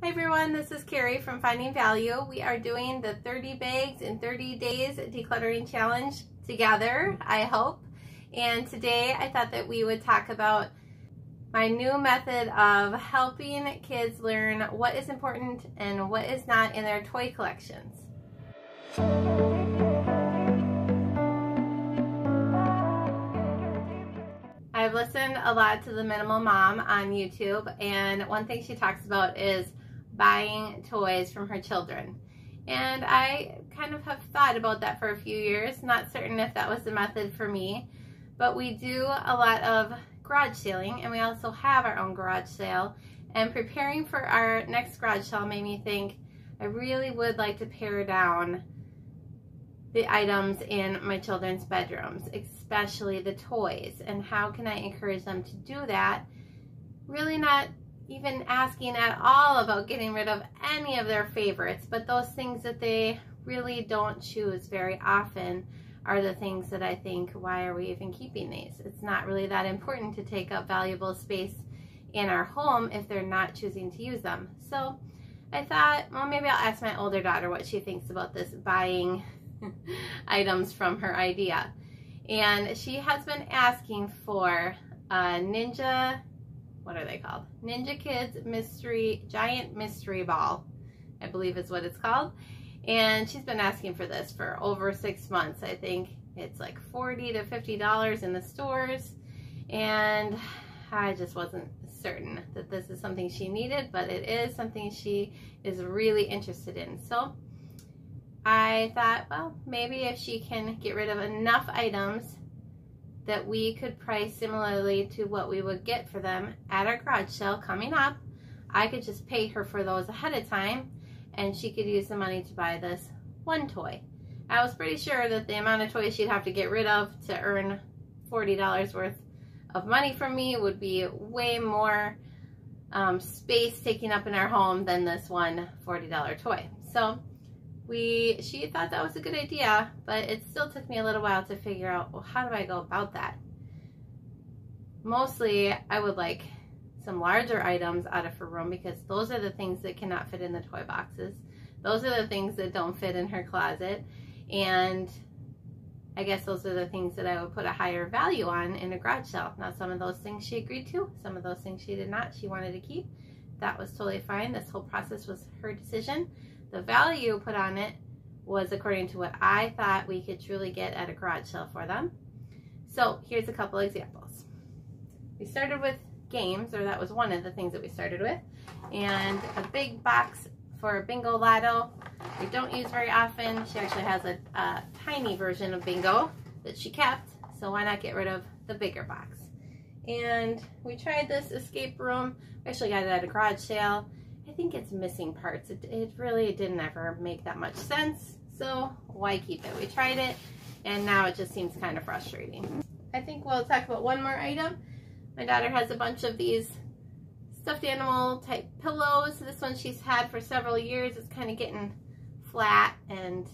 Hi everyone, this is Carrie from Finding Value. We are doing the 30 bags in 30 days decluttering challenge together, I hope. And today I thought that we would talk about my new method of helping kids learn what is important and what is not in their toy collections. I've listened a lot to the Minimal Mom on YouTube, and one thing she talks about is buying toys from her children. And I kind of have thought about that for a few years, not certain if that was the method for me, but we do a lot of garage saling, and we also have our own garage sale, and preparing for our next garage sale made me think I really would like to pare down the items in my children's bedrooms, especially the toys, and how can I encourage them to do that, really not even asking at all about getting rid of any of their favorites, but those things that they really don't choose very often are the things that I think, why are we even keeping these? It's not really that important to take up valuable space in our home if they're not choosing to use them. So I thought, well, maybe I'll ask my older daughter what she thinks about this buying items from her idea. And she has been asking for a Ninja, what are they called? Ninja Kids Giant Mystery Ball, I believe is what it's called. And she's been asking for this for over 6 months. I think it's like $40 to $50 in the stores. And I just wasn't certain that this is something she needed, but it is something she is really interested in. So I thought, well, maybe if she can get rid of enough items that we could price similarly to what we would get for them at our garage sale coming up, I could just pay her for those ahead of time, and she could use the money to buy this one toy. I was pretty sure that the amount of toys she'd have to get rid of to earn $40 worth of money from me would be way more space taking up in our home than this one $40 toy. So she thought that was a good idea, but it still took me a little while to figure out, well, how do I go about that? Mostly, I would like some larger items out of her room, because those are the things that cannot fit in the toy boxes. Those are the things that don't fit in her closet. And I guess those are the things that I would put a higher value on in a garage sale. Now, some of those things she agreed to, some of those things she did not. She wanted to keep. That was totally fine. This whole process was her decision. The value put on it was according to what I thought we could truly get at a garage sale for them. So here's a couple examples. We started with games, or that was one of the things that we started with, and a big box for Bingo Lotto. We don't use very often. She actually has a tiny version of Bingo that she kept, so why not get rid of the bigger box? And we tried this escape room. We actually got it at a garage sale. I think it's missing parts. It really didn't ever make that much sense, so why keep it? We tried it, and now it just seems kind of frustrating. I think we'll talk about one more item. My daughter has a bunch of these stuffed animal type pillows. This one she's had for several years. It's kind of getting flat, and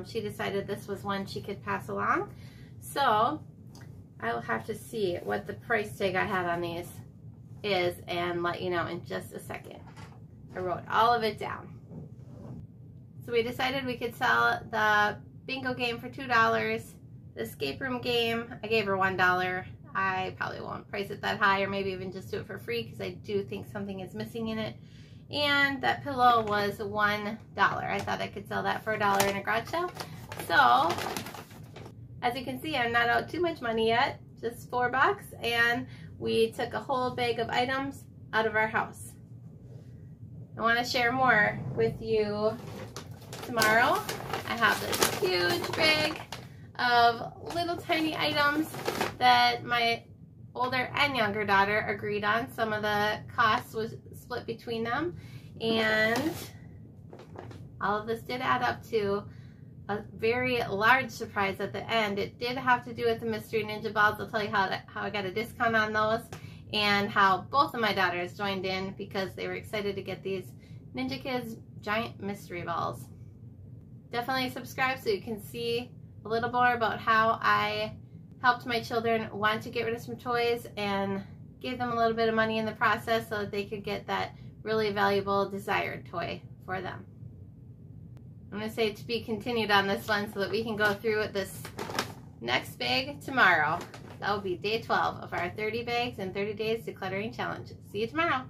she decided this was one she could pass along. So I will have to see what the price tag I had on these is and let you know in just a second. I wrote all of it down. So we decided we could sell the bingo game for $2. The escape room game, I gave her $1. I probably won't price it that high, or maybe even just do it for free, because I do think something is missing in it. And that pillow was $1. I thought I could sell that for $1 in a garage sale. So as you can see, I'm not out too much money yet, just $4, and we took a whole bag of items out of our house. I want to share more with you tomorrow. I have this huge bag of little tiny items that my older and younger daughter agreed on. Some of the costs was split between them, and all of this did add up to a very large surprise at the end. It did have to do with the Mystery Ninja Balls. I'll tell you how I got a discount on those, and how both of my daughters joined in because they were excited to get these Ninja Kids Giant Mystery Balls. Definitely subscribe so you can see a little more about how I helped my children want to get rid of some toys and gave them a little bit of money in the process so that they could get that really valuable, desired toy for them. I'm going to say to be continued on this one so that we can go through with this next bag tomorrow. That will be day 12 of our 30 bags and 30 days decluttering challenge. See you tomorrow.